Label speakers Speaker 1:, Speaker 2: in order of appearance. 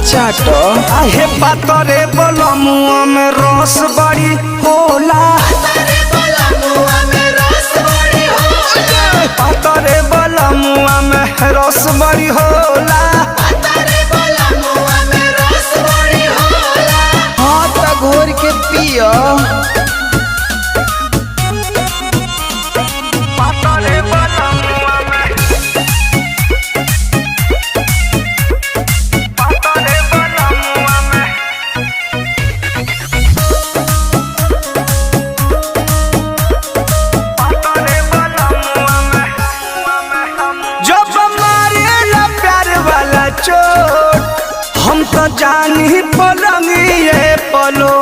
Speaker 1: चाटो आहे पातरे बलमुआ में रस बड़ी होला पातरे बलमुआ में रस बड़ी होला हाँ तो घोर के पियो चोट हम तो जानी पलंगिए पलो